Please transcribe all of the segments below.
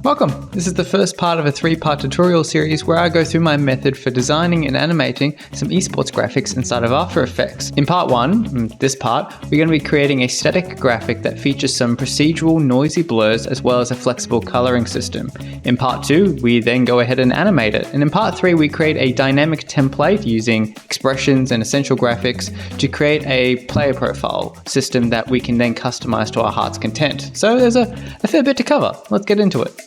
Welcome! This is the first part of a 3-part tutorial series where I go through my method for designing and animating some esports graphics inside of After Effects. In part 1, this part, we're going to be creating a static graphic that features some procedural noisy blurs as well as a flexible coloring system. In part 2, we then go ahead and animate it. And in part 3, we create a dynamic template using expressions and essential graphics to create a player profile system that we can then customize to our heart's content. So there's a fair bit to cover. Let's get into it.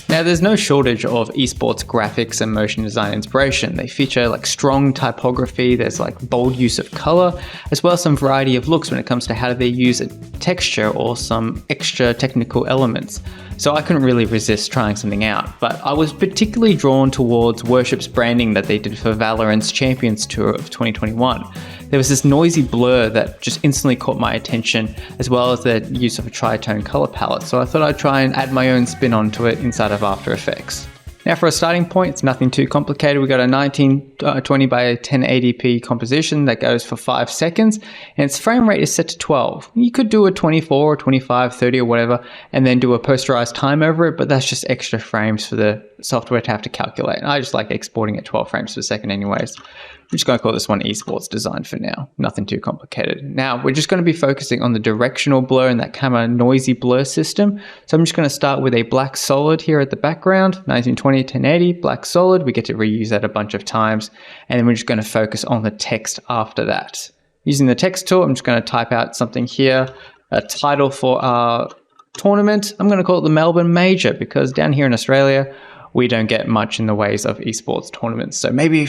Now, there's no shortage of esports graphics and motion design inspiration. They feature strong typography, there's bold use of color, as well as some variety of looks when it comes to how do they use a texture or some extra technical elements. So I couldn't really resist trying something out, but I was particularly drawn towards Worship's branding that they did for Valorant's Champions Tour of 2021. There was this noisy blur that just instantly caught my attention, as well as the use of a tritone color palette. So I thought I'd try and add my own spin onto it inside of After Effects. Now for a starting point, it's nothing too complicated. We got a 1920 by 1080p composition that goes for 5 seconds, and its frame rate is set to 12. You could do a 24 or 25, 30 or whatever, and then do a posterized time over it, but that's just extra frames for the software to have to calculate. And I just like exporting at 12 frames per second anyways. I'm just going to call this one Esports Design for now. Nothing too complicated. Now, we're just going to be focusing on the directional blur and that kind of noisy blur system. So I'm just going to start with a black solid here at the background, 1920, 1080, black solid. We get to reuse that a bunch of times. And then we're just going to focus on the text after that. Using the text tool, I'm just going to type out something here, a title for our tournament. I'm going to call it the Melbourne Major because down here in Australia, we don't get much in the ways of esports tournaments. So maybe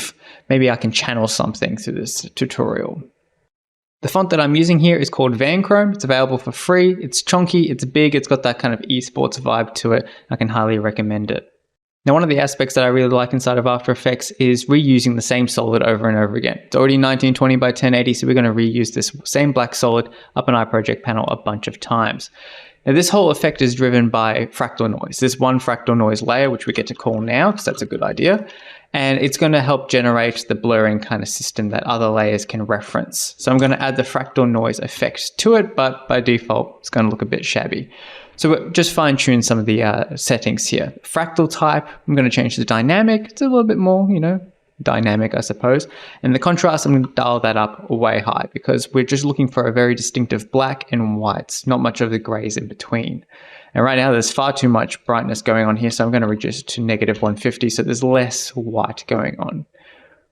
I can channel something through this tutorial. The font that I'm using here is called Vanchrome. It's available for free. It's chunky, it's big, it's got that kind of esports vibe to it. I can highly recommend it. Now, one of the aspects that I really like inside of After Effects is reusing the same solid over and over again. It's already 1920 by 1080, so we're going to reuse this same black solid up in our project panel a bunch of times. Now, this whole effect is driven by fractal noise. There's one fractal noise layer, which we get to call now, because that's a good idea. And it's going to help generate the blurring kind of system that other layers can reference. So I'm going to add the fractal noise effect to it, but by default, it's going to look a bit shabby. So we'll just fine tune some of the settings here. Fractal type, I'm going to change the dynamic. It's a little bit more, dynamic, I suppose. And the contrast, I'm going to dial that up way high because we're just looking for a very distinctive black and whites, not much of the grays in between. And right now there's far too much brightness going on here, so I'm going to reduce it to -150 so there's less white going on.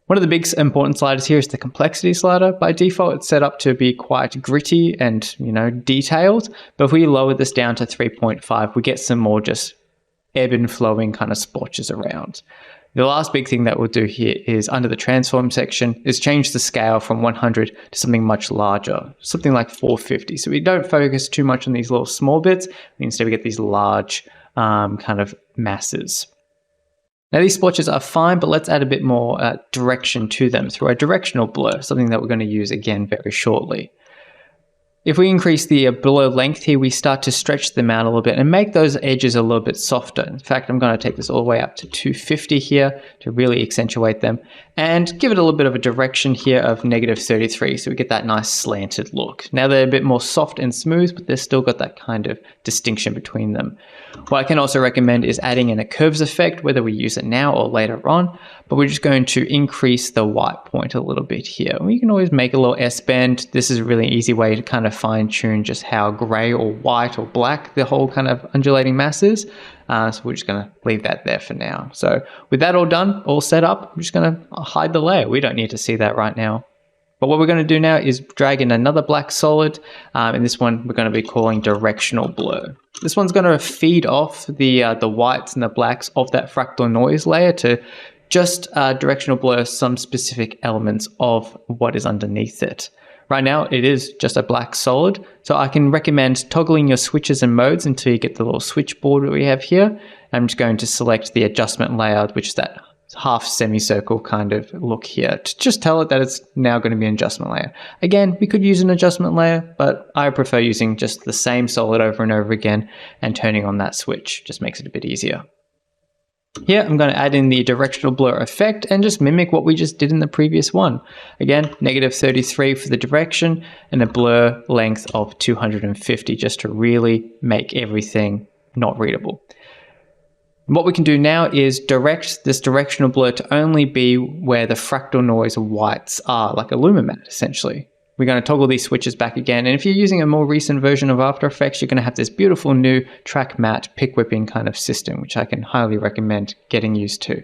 One of the big important sliders here is the complexity slider. By default, it's set up to be quite gritty and, detailed. But if we lower this down to 3.5, we get some more just ebb and flowing kind of splotches around. The last big thing that we'll do here is under the transform section is change the scale from 100 to something much larger, something like 450. So we don't focus too much on these little small bits. Instead, we get these large kind of masses. Now, these splotches are fine, but let's add a bit more direction to them through a directional blur, something that we're going to use again very shortly. If we increase the blur length here, we start to stretch them out a little bit and make those edges a little bit softer. In fact, I'm going to take this all the way up to 250 here to really accentuate them and give it a little bit of a direction here of -33 so we get that nice slanted look. Now they're a bit more soft and smooth, but they've still got that kind of distinction between them. What I can also recommend is adding in a curves effect, whether we use it now or later on, but we're just going to increase the white point a little bit here. You can always make a little S-bend. This is a really easy way to kind of fine tune just how gray or white or black the whole kind of undulating mass is. So we're just going to leave that there for now. So with that all done, all set up, I'm just going to hide the layer. We don't need to see that right now. But what we're going to do now is drag in another black solid, and this one we're going to be calling directional blur. This one's going to feed off the whites and the blacks of that fractal noise layer to just directional blur some specific elements of what is underneath it. Right now, it is just a black solid, so I can recommend toggling your switches and modes until you get the little switchboard that we have here. I'm just going to select the adjustment layout, which is that half semicircle kind of look here, to just tell it that it's now going to be an adjustment layer. Again, we could use an adjustment layer, but I prefer using just the same solid over and over again and turning on that switch. Just makes it a bit easier. Here, I'm going to add in the directional blur effect and just mimic what we just did in the previous one. Again, -33 for the direction and a blur length of 250 just to really make everything not readable. What we can do now is direct this directional blur to only be where the fractal noise whites are, like a lumimat essentially. We're going to toggle these switches back again, and if you're using a more recent version of After Effects, you're going to have this beautiful new track matte pick whipping kind of system, which I can highly recommend getting used to.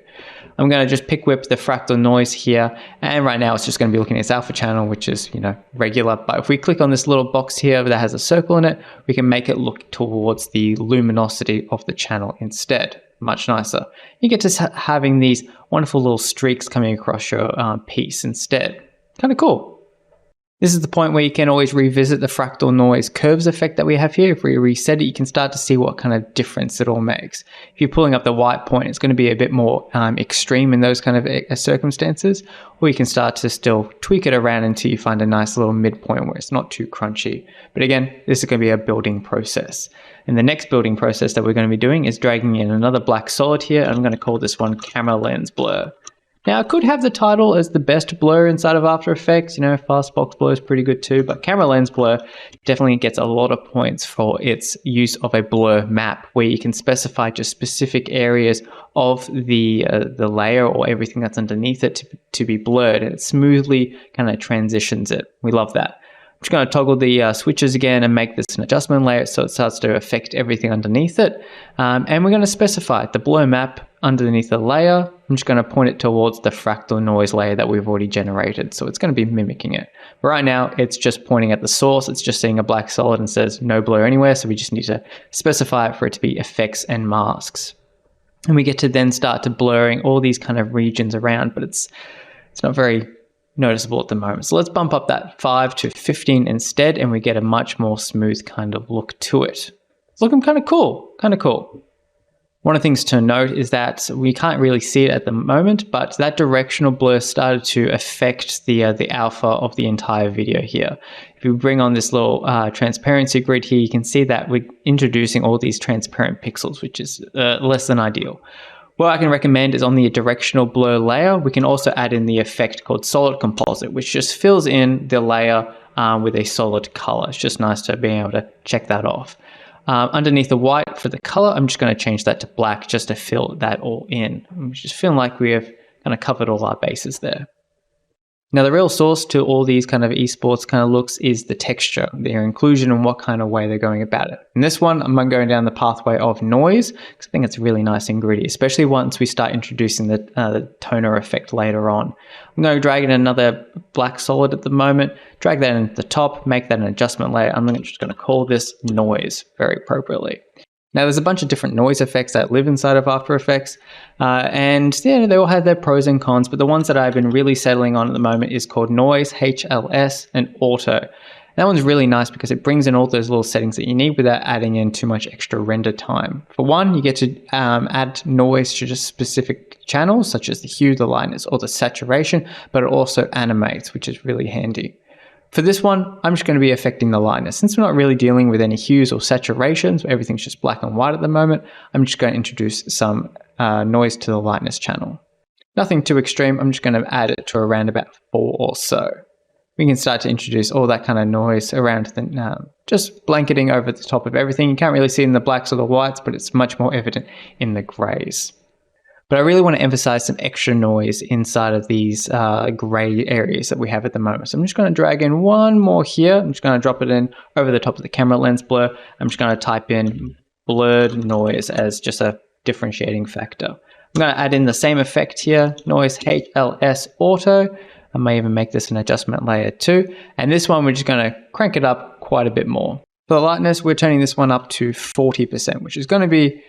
I'm going to just pick whip the fractal noise here, and right now it's just going to be looking at its alpha channel, which is, regular. But if we click on this little box here that has a circle in it, we can make it look towards the luminosity of the channel instead. Much nicer. You get to having these wonderful little streaks coming across your piece instead. Kind of cool. This is the point where you can always revisit the fractal noise curves effect that we have here. If we reset it, you can start to see what kind of difference it all makes. If you're pulling up the white point, it's going to be a bit more extreme in those kind of circumstances, or you can start to still tweak it around until you find a nice little midpoint where it's not too crunchy. But again, this is going to be a building process. And the next building process that we're going to be doing is dragging in another black solid here. I'm going to call this one camera lens blur. Now, I could have the title as the best blur inside of After Effects. Fastbox blur is pretty good too, but camera lens blur definitely gets a lot of points for its use of a blur map, where you can specify just specific areas of the layer or everything that's underneath it to be blurred, and it smoothly kind of transitions it. We love that. I'm just going to toggle the switches again and make this an adjustment layer so it starts to affect everything underneath it. And we're going to specify the blur map underneath the layer. I'm just going to point it towards the fractal noise layer that we've already generated. So it's going to be mimicking it. But right now, it's just pointing at the source. It's just seeing a black solid and says no blur anywhere. So we just need to specify it for it to be effects and masks. And we get to then start to blurring all these kind of regions around, but it's not very noticeable at the moment. So let's bump up that 5 to 15 instead, and we get a much more smooth kind of look to it. It's looking kind of cool, One of the things to note is that we can't really see it at the moment, but that directional blur started to affect the alpha of the entire video here. If you bring on this little transparency grid here, you can see that we're introducing all these transparent pixels, which is less than ideal. What I can recommend is on the directional blur layer, we can also add in the effect called solid composite, which just fills in the layer with a solid color. It's just nice to be able to check that off. Underneath the white for the color, I'm just going to change that to black just to fill that all in. I'm just feeling like we have kind of covered all our bases there. Now, the real source to all these kind of esports kind of looks is the texture, their inclusion, and what kind of way they're going about it. In this one, I'm going down the pathway of noise because I think it's a really nice ingredient, especially once we start introducing the toner effect later on. I'm going to drag in another black solid at the moment, drag that into the top, make that an adjustment layer. I'm just going to call this noise very appropriately. Now, there's a bunch of different noise effects that live inside of After Effects, and they all have their pros and cons, but the ones that I've been really settling on at the moment is called Noise, HLS, and Auto. That one's really nice because it brings in all those little settings that you need without adding in too much extra render time. For one, you get to add noise to just specific channels, such as the hue, the lightness, or the saturation, but it also animates, which is really handy. For this one, I'm just going to be affecting the lightness. Since we're not really dealing with any hues or saturations, everything's just black and white at the moment, I'm just going to introduce some noise to the lightness channel. Nothing too extreme, I'm just going to add it to around about 4 or so. We can start to introduce all that kind of noise around just blanketing over the top of everything. You can't really see it in the blacks or the whites, but it's much more evident in the grays. But I really want to emphasize some extra noise inside of these gray areas that we have at the moment. So I'm just going to drag in one more here. I'm just going to drop it in over the top of the camera lens blur. I'm just going to type in blurred noise as just a differentiating factor. I'm going to add in the same effect here, noise HLS auto. I may even make this an adjustment layer too. And this one, we're just going to crank it up quite a bit more. For the lightness, we're turning this one up to 40%, which is going to be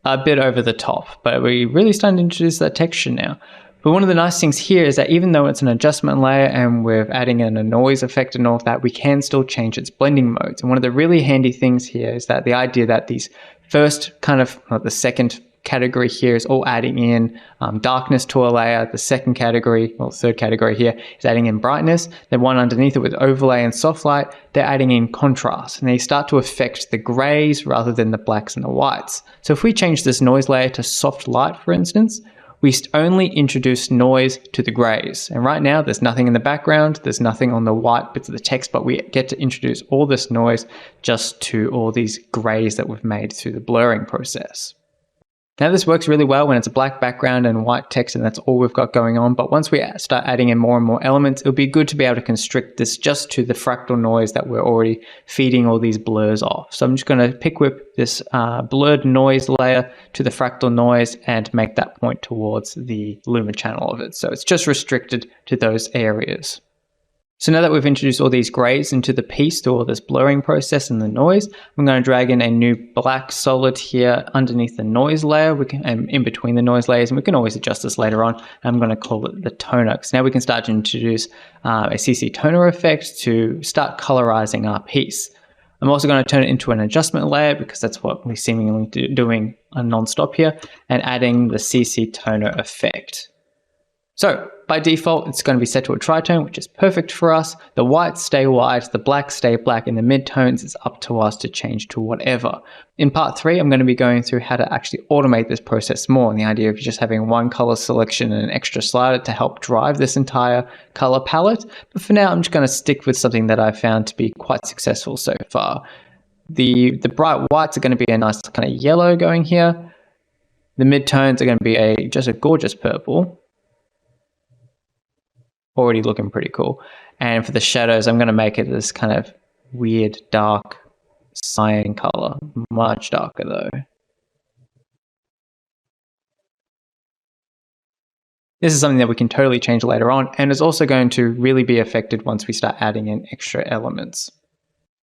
a bit over the top, but we're really starting to introduce that texture now. But one of the nice things here is that even though it's an adjustment layer and we're adding in a noise effect and all of that, we can still change its blending modes. And one of the really handy things here is that the idea that these first kind of, the second category here is all adding in darkness to a layer. The second category, or third category here, is adding in brightness. Then one underneath it with overlay and soft light, they're adding in contrast. And they start to affect the grays rather than the blacks and the whites. So if we change this noise layer to soft light, for instance, we only introduce noise to the grays. And right now, there's nothing in the background, there's nothing on the white bits of the text, but we get to introduce all this noise just to all these grays that we've made through the blurring process. Now this works really well when it's a black background and white text and that's all we've got going on, but once we start adding in more and more elements, it'll be good to be able to constrict this just to the fractal noise that we're already feeding all these blurs off. So I'm just going to pick whip this blurred noise layer to the fractal noise and make that point towards the Luma channel of it. So it's just restricted to those areas. So now that we've introduced all these grays into the piece through all this blurring process and the noise, I'm going to drag in a new black solid here underneath the noise layer. We can in between the noise layers, and we can always adjust this later on. I'm going to call it the toner, because now we can start to introduce a CC toner effect to start colorizing our piece. I'm also going to turn it into an adjustment layer, because that's what we're seemingly doing non-stop here, and adding the CC toner effect. So by default, it's going to be set to a tritone, which is perfect for us. The whites stay white, the blacks stay black, and the midtones is up to us to change to whatever. In part 3, I'm going to be going through how to actually automate this process more, and the idea of just having one color selection and an extra slider to help drive this entire color palette. But for now, I'm just going to stick with something that I've found to be quite successful so far. The bright whites are going to be a nice kind of yellow going here. The midtones are going to be just a gorgeous purple. Already looking pretty cool. And for the shadows, I'm going to make it this kind of weird dark cyan color, much darker though. This is something that we can totally change later on, and is also going to really be affected once we start adding in extra elements.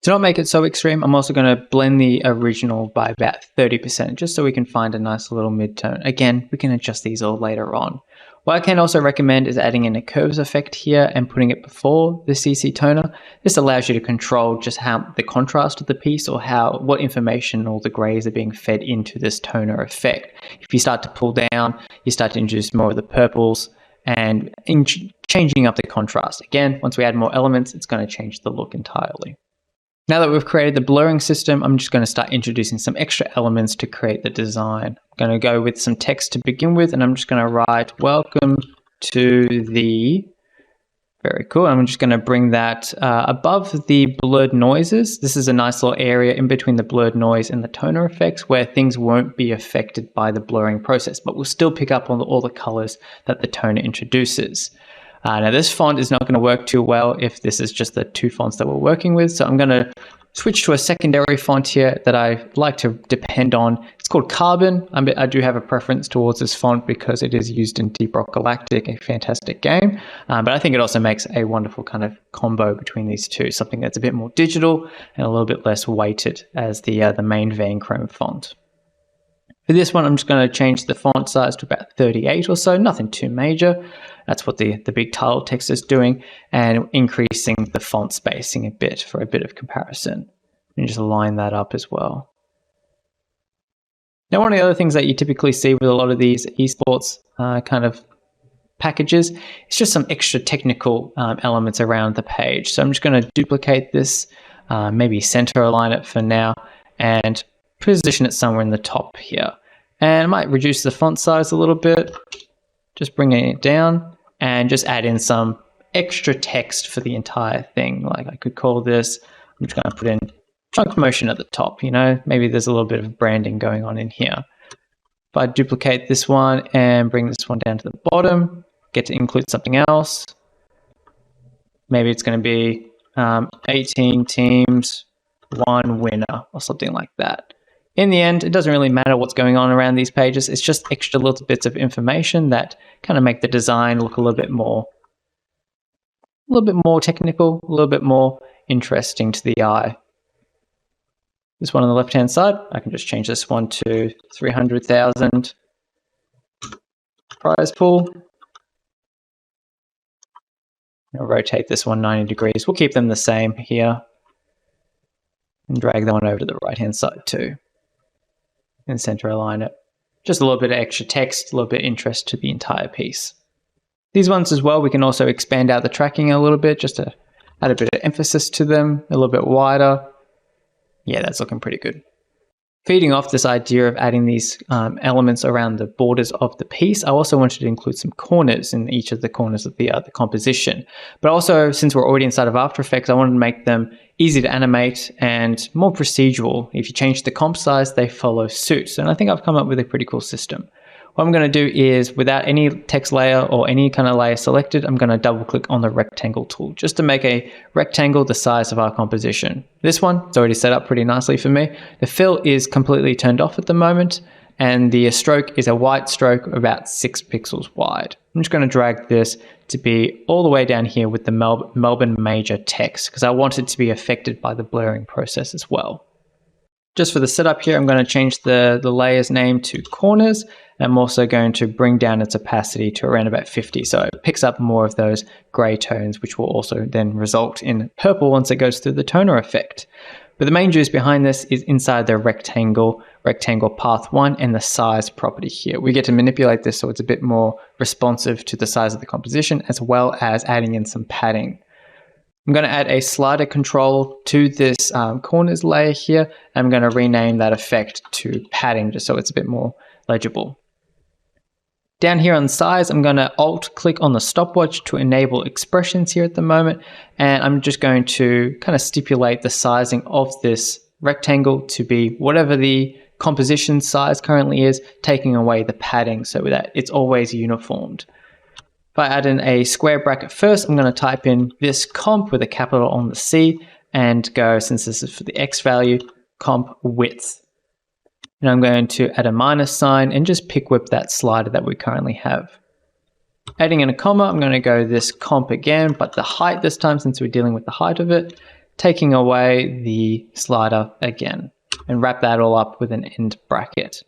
To not make it so extreme, I'm also going to blend the original by about 30%, just so we can find a nice little midtone. Again, we can adjust these all later on. What I can also recommend is adding in a curves effect here and putting it before the CC toner. This allows you to control just how the contrast of the piece, or what information all the grays are being fed into this toner effect. If you start to pull down, you start to introduce more of the purples and changing up the contrast. Again, once we add more elements, it's going to change the look entirely. Now that we've created the blurring system, I'm just going to start introducing some extra elements to create the design. I'm going to go with some text to begin with, and I'm just going to write welcome to the, very cool. I'm just going to bring that above the blurred noises. This is a nice little area in between the blurred noise and the toner effects where things won't be affected by the blurring process, but we'll still pick up on all the colors that the toner introduces. Now this font is not going to work too well if this is just the two fonts that we're working with. So I'm going to switch to a secondary font here that I like to depend on. It's called Carbon. I do have a preference towards this font because it is used in Deep Rock Galactic, a fantastic game. But I think it also makes a wonderful kind of combo between these two, something that's a bit more digital and a little bit less weighted as the main vein chrome font. For this one, I'm just going to change the font size to about 38 or so, nothing too major. That's what the big title text is doing, and increasing the font spacing a bit for a bit of comparison. And just line that up as well. Now, one of the other things that you typically see with a lot of these esports kind of packages is just some extra technical elements around the page. So I'm just going to duplicate this, maybe center align it for now, and position it somewhere in the top here. And I might reduce the font size a little bit, just bringing it down, and just add in some extra text for the entire thing. Like I could call this, I'm just going to put in trunk motion at the top, maybe there's a little bit of branding going on in here. If I duplicate this one and bring this one down to the bottom, get to include something else. Maybe it's going to be 18 teams, 1 winner, or something like that. In the end, it doesn't really matter what's going on around these pages. It's just extra little bits of information that kind of make the design look a little bit more technical, a little bit more interesting to the eye. This one on the left-hand side, I can just change this one to 300,000 prize pool. I'll rotate this one 90 degrees. We'll keep them the same here and drag that one over to the right-hand side too. And center align it. Just a little bit of extra text, a little bit of interest to the entire piece. These ones as well, we can also expand out the tracking a little bit just to add a bit of emphasis to them, a little bit wider. Yeah, that's looking pretty good. Feeding off this idea of adding these elements around the borders of the piece, I also wanted to include some corners in each of the corners of the composition. But also, since we're already inside of After Effects, I wanted to make them easy to animate and more procedural. If you change the comp size, they follow suit. And I think I've come up with a pretty cool system. What I'm going to do is, without any text layer or any kind of layer selected, I'm going to double click on the rectangle tool just to make a rectangle the size of our composition. This one is already set up pretty nicely for me. The fill is completely turned off at the moment, and the stroke is a white stroke about 6 pixels wide. I'm just going to drag this to be all the way down here with the Melbourne Major text because I want it to be affected by the blurring process as well. Just for the setup here, I'm going to change the layer's name to corners. I'm also going to bring down its opacity to around about 50, so it picks up more of those gray tones, which will also then result in purple once it goes through the toner effect. But the main juice behind this is inside the rectangle path 1 and the size property here. We get to manipulate this so it's a bit more responsive to the size of the composition, as well as adding in some padding. I'm going to add a slider control to this corners layer here. I'm going to rename that effect to padding just so it's a bit more legible. Down here on size, I'm going to alt-click on the stopwatch to enable expressions here at the moment, and I'm just going to kind of stipulate the sizing of this rectangle to be whatever the composition size currently is, taking away the padding so that it's always uniformed. If I add in a square bracket first, I'm going to type in this comp with a capital on the C and go, since this is for the X value, comp width. And I'm going to add a minus sign and just pick whip that slider that we currently have. Adding in a comma, I'm going to go this comp again, but the height this time, since we're dealing with the height of it, taking away the slider again and wrap that all up with an end bracket.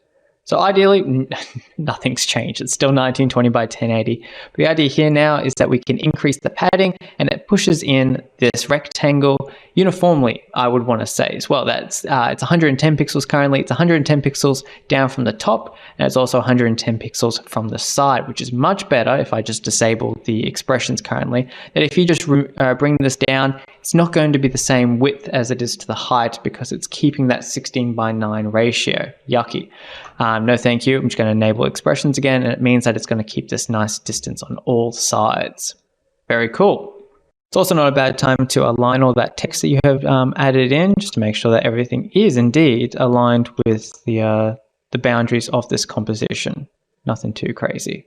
So ideally, nothing's changed. It's still 1920 by 1080. But the idea here now is that we can increase the padding and it pushes in this rectangle uniformly, I would want to say as well. It's 110 pixels currently. It's 110 pixels down from the top, and it's also 110 pixels from the side, which is much better if I just disable the expressions currently. That if you just bring this down, it's not going to be the same width as it is to the height because it's keeping that 16:9 ratio. Yucky. No thank you. I'm just going to enable expressions again, and it means that it's going to keep this nice distance on all sides. Very cool. It's also not a bad time to align all that text that you have added in, just to make sure that everything is indeed aligned with the boundaries of this composition. Nothing too crazy.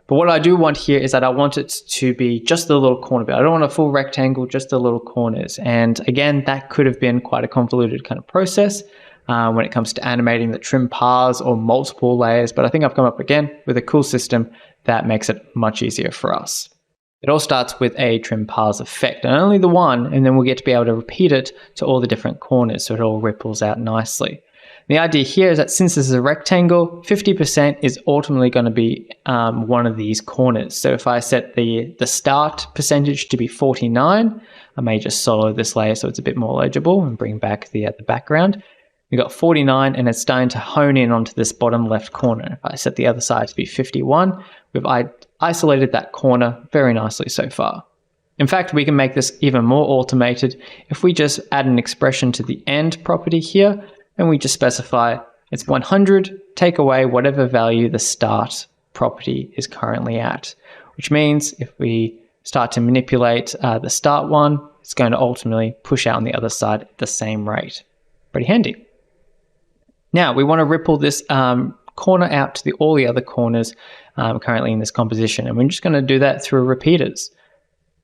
But what I do want here is that I want it to be just the little corner bit. I don't want a full rectangle, just the little corners. And again, that could have been quite a convoluted kind of process when it comes to animating the trim paths or multiple layers. But I think I've come up again with a cool system that makes it much easier for us. It all starts with a trim paths effect, and only the one, and then we'll get to be able to repeat it to all the different corners so it all ripples out nicely. The idea here is that since this is a rectangle, 50% is ultimately going to be one of these corners. So if I set the start percentage to be 49, I may just solo this layer so it's a bit more legible and bring back the background. We've got 49 and it's starting to hone in onto this bottom left corner. If I set the other side to be 51, we've isolated that corner very nicely so far. In fact, we can make this even more automated if we just add an expression to the end property here, and we just specify it's 100, take away whatever value the start property is currently at, which means if we start to manipulate the start one, it's going to ultimately push out on the other side at the same rate. Pretty handy. Now we want to ripple this corner out to all the other corners currently in this composition, and we're just going to do that through repeaters.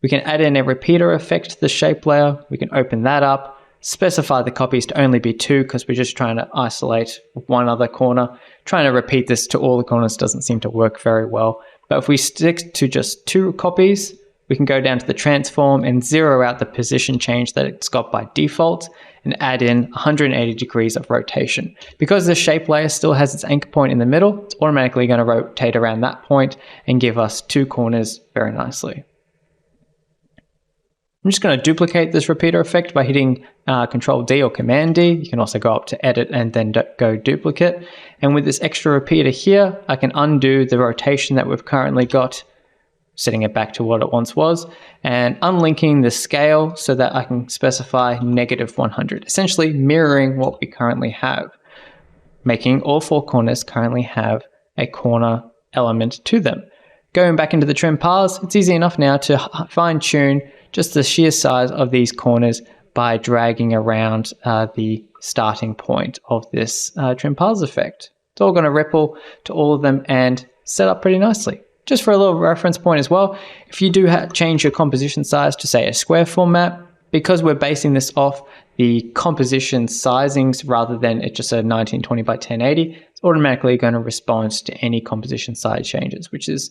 We can add in a repeater effect to the shape layer. We can open that up, specify the copies to only be 2 because we're just trying to isolate one other corner. Trying to repeat this to all the corners doesn't seem to work very well, but if we stick to just 2 copies, we can go down to the transform and zero out the position change that it's got by default and add in 180 degrees of rotation. Because the shape layer still has its anchor point in the middle, it's automatically going to rotate around that point and give us 2 corners very nicely. I'm just going to duplicate this repeater effect by hitting Control D or Command D. You can also go up to Edit and then go Duplicate. And with this extra repeater here, I can undo the rotation that we've currently got, setting it back to what it once was, and unlinking the scale so that I can specify -100, essentially mirroring what we currently have, making all 4 corners currently have a corner element to them. Going back into the trim paths, it's easy enough now to fine tune just the sheer size of these corners by dragging around the starting point of this trim paths effect. It's all going to ripple to all of them and set up pretty nicely. Just for a little reference point as well, if you do change your composition size to say a square format, because we're basing this off the composition sizings rather than it's just a 1920 by 1080, it's automatically going to respond to any composition size changes, which is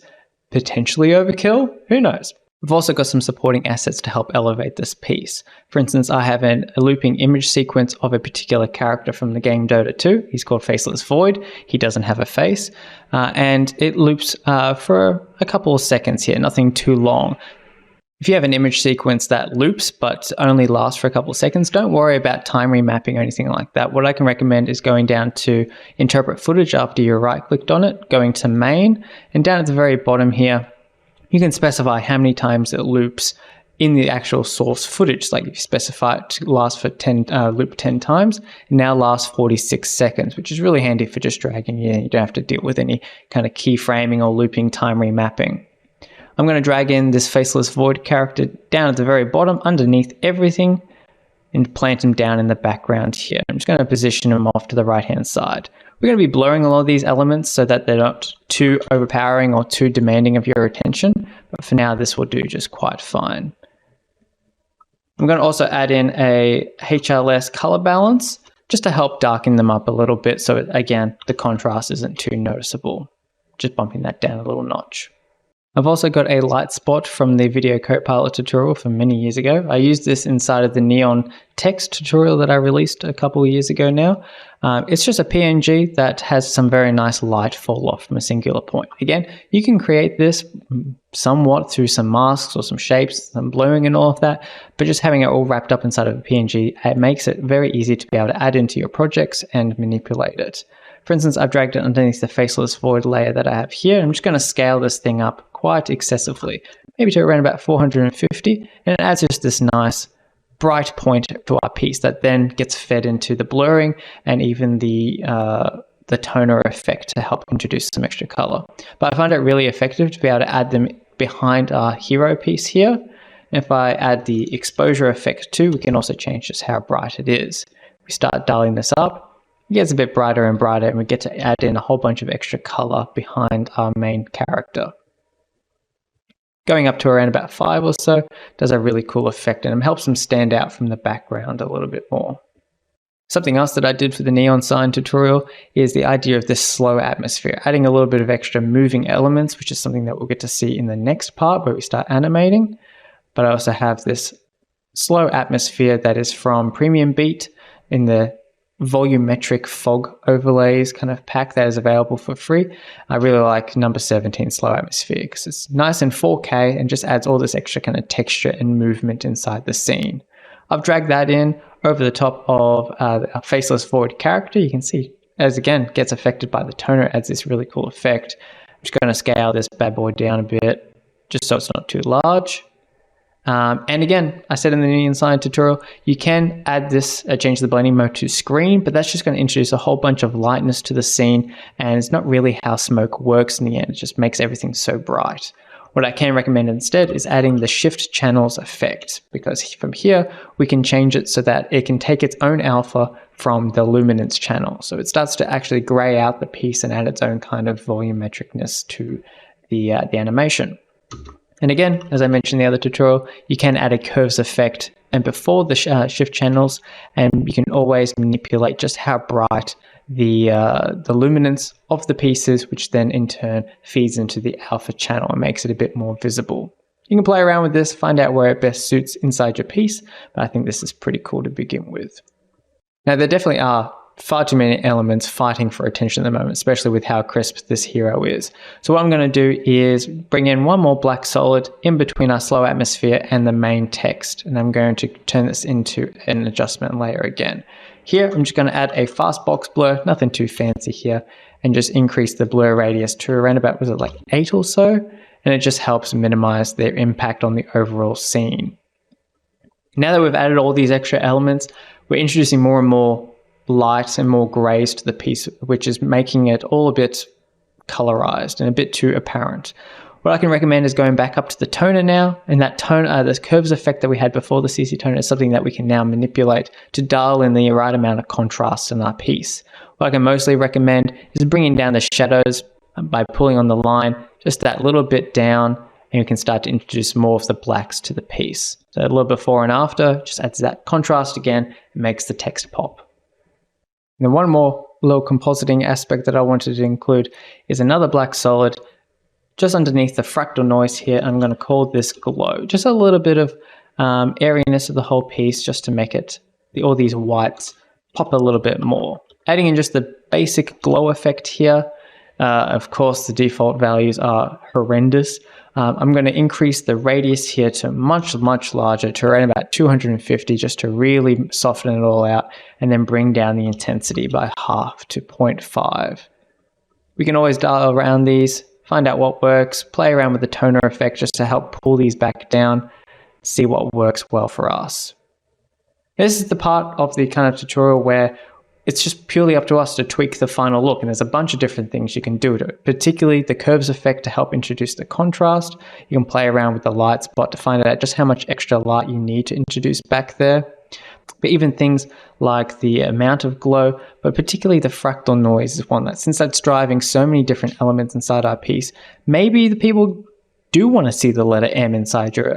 potentially overkill, who knows. We've also got some supporting assets to help elevate this piece. For instance, I have a looping image sequence of a particular character from the game Dota 2. He's called Faceless Void. He doesn't have a face, and it loops for a couple of seconds here, nothing too long. If you have an image sequence that loops but only lasts for a couple of seconds, don't worry about time remapping or anything like that. What I can recommend is going down to Interpret Footage after you right-clicked on it, going to Main, and down at the very bottom here, you can specify how many times it loops in the actual source footage. Like if you specify it to last for loop 10 times, it now lasts 46 seconds, which is really handy for just dragging in. You don't have to deal with any kind of keyframing or looping time remapping. I'm going to drag in this Faceless Void character down at the very bottom underneath everything and plant him down in the background here. I'm just going to position him off to the right hand side. We're going to be blurring a lot of these elements so that they're not too overpowering or too demanding of your attention, but for now this will do just quite fine. I'm going to also add in a HLS color balance just to help darken them up a little bit so again the contrast isn't too noticeable. Just bumping that down a little notch. I've also got a light spot from the video Copilot tutorial from many years ago. I used this inside of the neon text tutorial that I released a couple of years ago now. It's just a PNG that has some very nice light fall off from a singular point. Again, you can create this somewhat through some masks or some shapes, some blurring and all of that, but just having it all wrapped up inside of a PNG, it makes it very easy to be able to add into your projects and manipulate it. For instance, I've dragged it underneath the Faceless Void layer that I have here. I'm just going to scale this thing up quite excessively, maybe to around about 450, and it adds just this nice bright point to our piece that then gets fed into the blurring and even the toner effect to help introduce some extra color. But I find it really effective to be able to add them behind our hero piece here. And if I add the exposure effect too, we can also change just how bright it is. We start dialing this up, it gets a bit brighter and brighter, and we get to add in a whole bunch of extra color behind our main character. Going up to around about 5 or so does a really cool effect and it helps them stand out from the background a little bit more. Something else that I did for the neon sign tutorial is the idea of this slow atmosphere, adding a little bit of extra moving elements, which is something that we'll get to see in the next part where we start animating. But I also have this slow atmosphere that is from Premium Beat in the volumetric fog overlays kind of pack that is available for free. I really like number 17 slow atmosphere because it's nice in 4K and just adds all this extra kind of texture and movement inside the scene. I've dragged that in over the top of a Faceless Void character. You can see as again gets affected by the toner, adds this really cool effect. I'm just going to scale this bad boy down a bit just so it's not too large. And again, I said in the neon sign tutorial, you can add this, change the blending mode to screen, but that's just going to introduce a whole bunch of lightness to the scene, and it's not really how smoke works in the end. It just makes everything so bright. What I can recommend instead is adding the shift channels effect, because from here we can change it so that it can take its own alpha from the luminance channel. So it starts to actually gray out the piece and add its own kind of volumetricness to the animation. And again, as I mentioned in the other tutorial, you can add a curves effect and before the shift channels, and you can always manipulate just how bright the luminance of the pieces, which then in turn feeds into the alpha channel and makes it a bit more visible. You can play around with this, find out where it best suits inside your piece, but I think this is pretty cool to begin with. Now, there definitely are far too many elements fighting for attention at the moment, especially with how crisp this hero is. So what I'm going to do is bring in one more black solid in between our slow atmosphere and the main text. And I'm going to turn this into an adjustment layer again. Here, I'm just going to add a fast box blur, nothing too fancy here, and just increase the blur radius to around about, was it like 8 or so? And it just helps minimize their impact on the overall scene. Now that we've added all these extra elements, we're introducing more and more light and more grays to the piece, which is making it all a bit colorized and a bit too apparent. What I can recommend is going back up to the toner now, and that toner, this curves effect that we had before the CC toner is something that we can now manipulate to dial in the right amount of contrast in our piece. What I can mostly recommend is bringing down the shadows by pulling on the line, just that little bit down, and you can start to introduce more of the blacks to the piece. So a little before and after just adds that contrast again, and makes the text pop. And then one more little compositing aspect that I wanted to include is another black solid just underneath the fractal noise here. I'm going to call this glow. Just a little bit of airiness of the whole piece just to make it, all these whites pop a little bit more. Adding in just the basic glow effect here. Of course, the default values are horrendous. I'm going to increase the radius here to much larger, to around about 250, just to really soften it all out, and then bring down the intensity by half to 0.5. We can always dial around these, find out what works, play around with the toner effect just to help pull these back down, see what works well for us. This is the part of the kind of tutorial where it's just purely up to us to tweak the final look, and there's a bunch of different things you can do to it, particularly the curves effect to help introduce the contrast. You can play around with the light spot to find out just how much extra light you need to introduce back there. But even things like the amount of glow, but particularly the fractal noise is one that, since that's driving so many different elements inside our piece, maybe the people do want to see the letter M inside your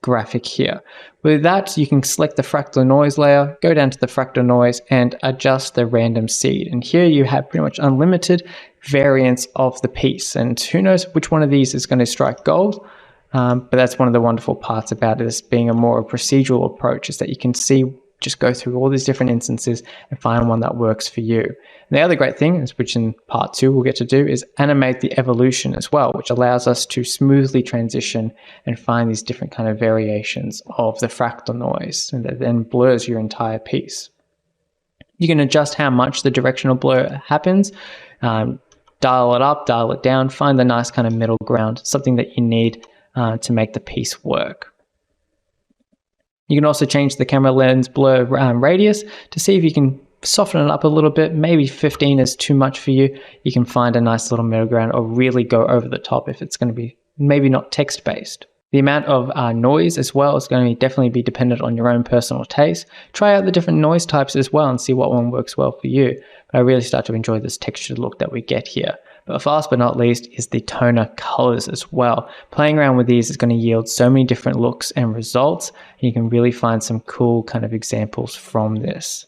graphic here. With that, you can select the fractal noise layer, go down to the fractal noise and adjust the random seed. And here you have pretty much unlimited variance of the piece. And who knows which one of these is going to strike gold. But that's one of the wonderful parts about this being a more procedural approach, is that you can just go through all these different instances and find one that works for you. And the other great thing, which in part 2 we'll get to do, is animate the evolution as well, which allows us to smoothly transition and find these different kind of variations of the fractal noise, and that then blurs your entire piece. You can adjust how much the directional blur happens, dial it up, dial it down, find the nice kind of middle ground, something that you need to make the piece work. You can also change the camera lens blur radius to see if you can soften it up a little bit. Maybe 15 is too much for you. You can find a nice little middle ground, or really go over the top if it's going to be maybe not text based. The amount of noise as well is going to definitely be dependent on your own personal taste. Try out the different noise types as well and see what one works well for you. But I really start to enjoy this textured look that we get here. But last but not least is the toner colors as well. Playing around with these is going to yield so many different looks and results. And you can really find some cool kind of examples from this.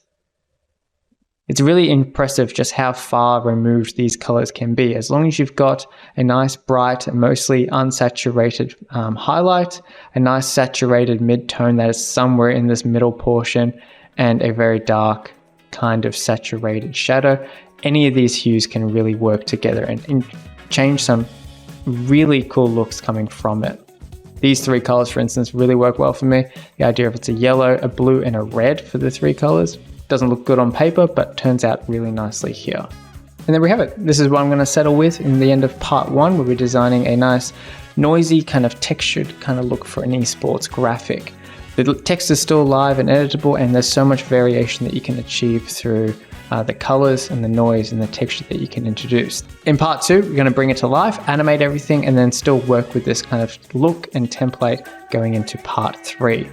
It's really impressive just how far removed these colors can be. As long as you've got a nice bright and mostly unsaturated highlight, a nice saturated mid-tone that is somewhere in this middle portion, and a very dark kind of saturated shadow, any of these hues can really work together and change some really cool looks coming from it. These 3 colors, for instance, really work well for me. The idea of it's a yellow, a blue, and a red for the 3 colors. Doesn't look good on paper, but turns out really nicely here. And there we have it. This is what I'm going to settle with in the end of part 1, where we're designing a nice noisy kind of textured kind of look for an esports graphic. The text is still live and editable, and there's so much variation that you can achieve through the colors and the noise and the texture that you can introduce. In part 2, we're going to bring it to life, animate everything, and then still work with this kind of look and template going into part 3.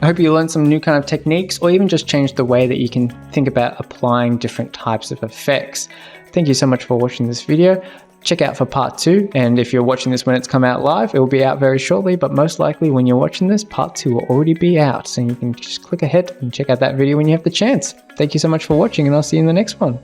I hope you learned some new kind of techniques, or even just changed the way that you can think about applying different types of effects. Thank you so much for watching this video. Check out for part 2, and if you're watching this when it's come out live, it will be out very shortly, but most likely when you're watching this, part 2 will already be out, so you can just click ahead and check out that video when you have the chance. Thank you so much for watching, and I'll see you in the next one.